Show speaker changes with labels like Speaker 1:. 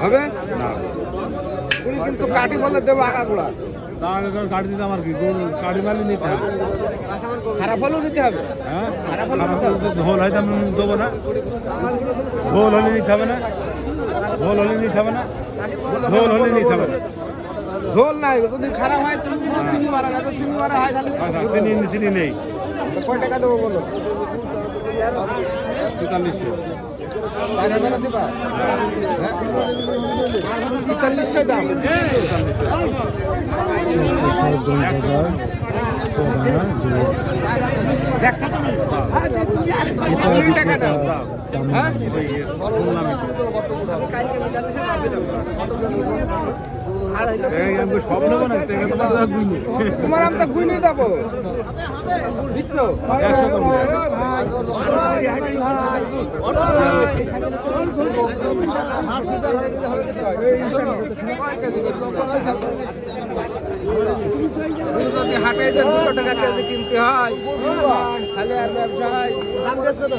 Speaker 1: হবে
Speaker 2: না
Speaker 1: উনি কিন্তু কাটি বলে দেবো আগাগুলা
Speaker 2: তা আগে কাটি দিতে আমার কি গরু কাটি মালি নিতে হবে
Speaker 1: খারাপ হলেও নিতে হবে
Speaker 2: হ্যাঁ খারাপ হলে ঝোল হয়তো আমি দেবো না ঝোল হলে নিতে হবে না ঝোল হলে নিতে হবে না ঝোল হলে নিতে হবে না
Speaker 1: ঝোল নাই যদি খারাপ হয় তুমি চিনি মারা না তো চিনি মারা হয় তাহলে
Speaker 2: চিনি চিনি নেই
Speaker 1: তো কয় টাকা দেবো বলো
Speaker 2: 4300
Speaker 1: 4,000 দিবা হ্যাঁ 4300 দাম টাকা দাও হ্যাঁ
Speaker 2: সব নেবো না
Speaker 1: তোমার আমি তো গুইনি দেবো দিচ্ছ 100 হাটে যে 200 টাকা কেজি কিনতে হয় খালি আর ব্যবসায় দাম দেখছো তো